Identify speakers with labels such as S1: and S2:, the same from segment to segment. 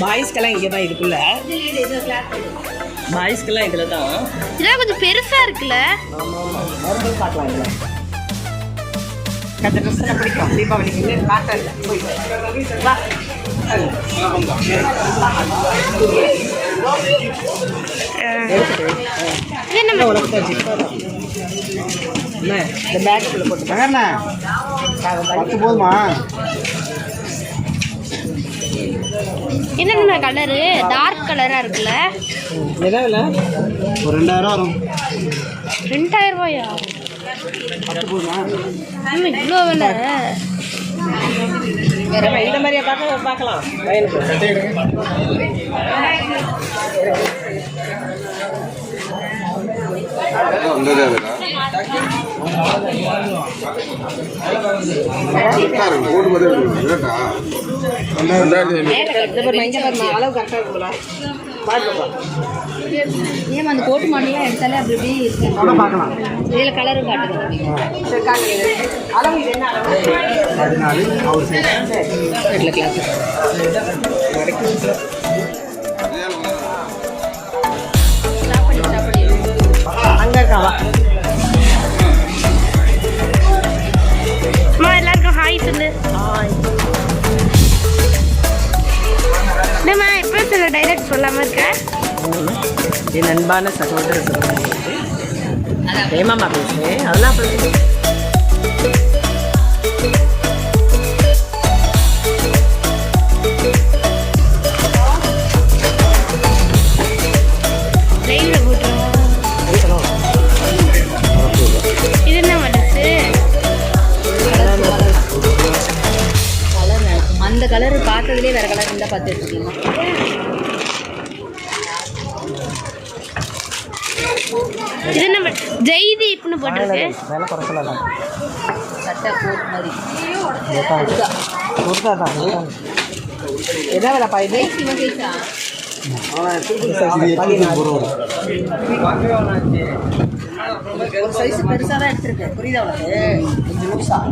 S1: பாய்ஸ்க்கெல்லாம் இங்கே தான் இருக்குல்ல, பாய்ஸ்க்கெல்லாம் இதில் தான்.
S2: இதெல்லாம் கொஞ்சம் பெருசாக இருக்குல்ல.
S1: மறுபடியும் பார்க்கலாம். இல்லை அந்த ட்ரெஸ் எல்லாம் பிடிக்கும் தீபாவளிக்கு காட்டல வா. இந்த பேக்குள்ள போட்டுக்காங்க போதுமா?
S2: என்னென்ன கலரு? டார்க் கலரா இருக்குல்ல.
S1: எதாவது ஒரு 2000 வரும்.
S2: 2000 ரூபாயா? இவ்வளோ விலை.
S1: இந்த மாதிரியா பார்க்கலாம். அளவு கரெக்டாக இருக்குங்களா?
S2: ஏன் அந்த கோட்டு மாடலாம் எடுத்தாலே அப்படி இப்படி
S1: பார்க்கலாம்.
S2: இதில் கலரும் காட்டுது.
S1: அளவு இது என்ன அளவு? 14 அவர் கிளாஸ் அங்கே இருக்காவா?
S2: அம்மா எல்லாருக்கும் ஹாய் சொல்லு. என்னம்மா எப்போ சில டைலாக் சொல்லாமல் இருக்க?
S1: என் அன்பான சகோதரர் ஏமாமா பேசுகிறேன். அதெல்லாம்
S2: லைனில் போட்டுருவோம். இது என்ன மனசு? அந்த கலர் பார்த்ததுலேயே வேறு கலர் இருந்தால் பார்த்து எடுத்துக்கலாம். இது என்ன ஜெய்தீப்னு போட்டிருக்கு.
S1: வேலை குறைச்சலாம்.
S2: சட்டை கோட் மாதிரி
S1: என்ன வேலைப்பா இது? ஒரு சைஸ் பெருசாக தான் எடுத்துருக்கேன். புரியுதா உனக்கு? 5 நிமிஷம்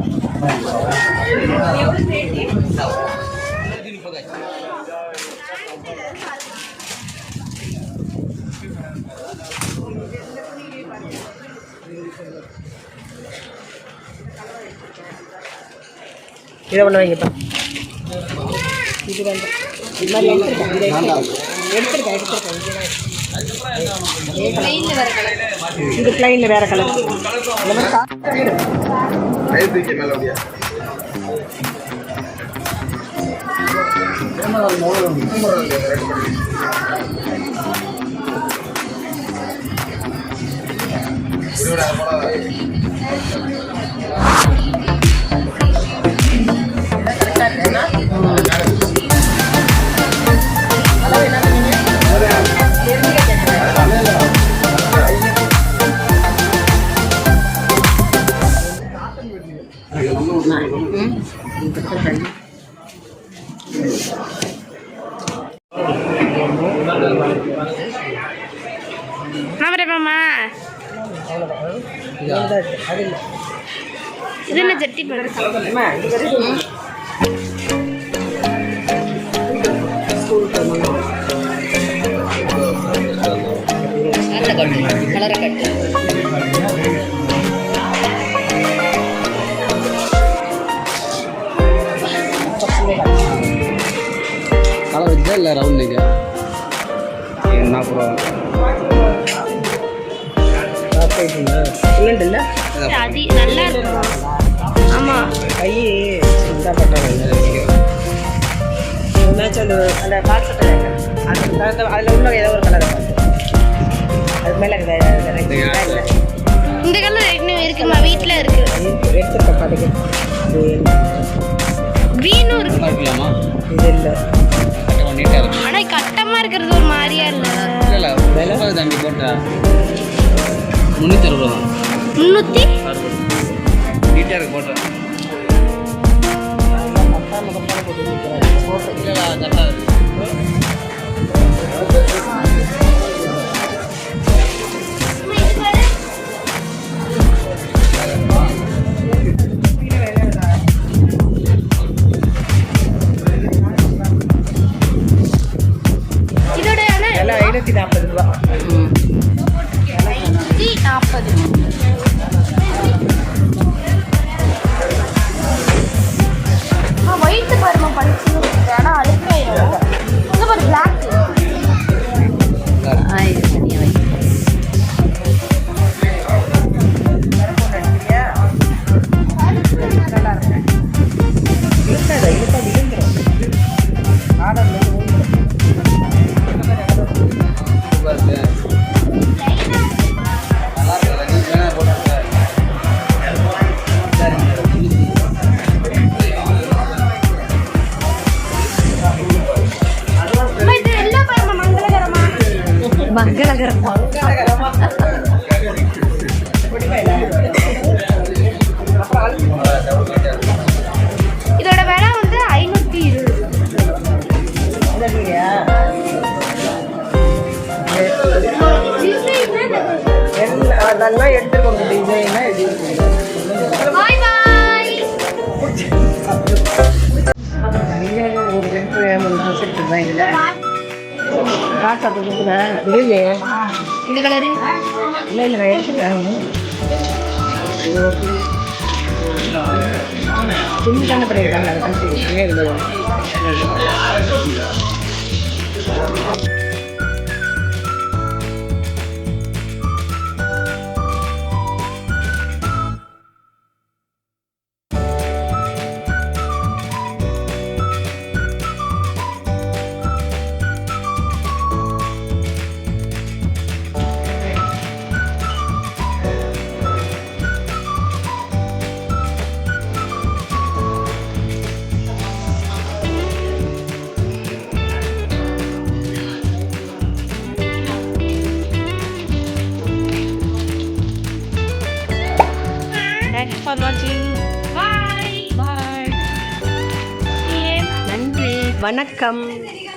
S1: இதை ஒன்று வைங்கப்பா. இது வேண்டாம். இது மாதிரி எடுத்துருக்கேன். இது பிளைனில் வேறு கலர்.
S2: மாமா இது என்ன ஜட்டி கலரை கட்டு.
S3: கலர் வச்சா இல்லை ரவுண்ட் என்ன அப்புறம்
S2: அது நல்லா இருக்கும். ஆமாம்
S1: கை இதாக பண்ணுறாங்க. அந்த பாக்ஸை அதில் உள்ள ஏதோ ஒரு கலர் அது மேலே
S2: இந்த கலர் இன்னும் இருக்குமா? வீட்டில் இருக்கு.
S1: எடுத்துருக்க பாட்டுக்கு
S2: வீணும் இருக்கு.
S1: இது இல்லை.
S2: ஆனால் கட்டமாக இருக்கிறது ஒரு மாதிரியா இல்லை.
S3: தம்பி போட்டா 360 தான்.
S2: 360
S3: நீட்டாக இருக்கு போட்டேன். கரெக்டாக
S1: இதுதான் விழுந்துடும். கார்டன்ல
S2: இது எல்லாம் பாருமா மங்களகரமா இதோட விலை வந்து 520.
S1: அதெல்லாம் எடுத்துருக்கோம். டிசைனா
S2: பாய் பாய்.
S1: ஒரு 2 டிசைன் இல்லை காட்டுறதுக்கு இல்லையே.
S2: இந்த கலரு
S1: இல்லை இல்லை எடுத்துட்டேன். சின்ன தானே பண்ணியிருக்காங்க. அதை கழிச்சு
S2: Thanks for watching. Bye. Bye.
S1: நன்றி, வணக்கம்.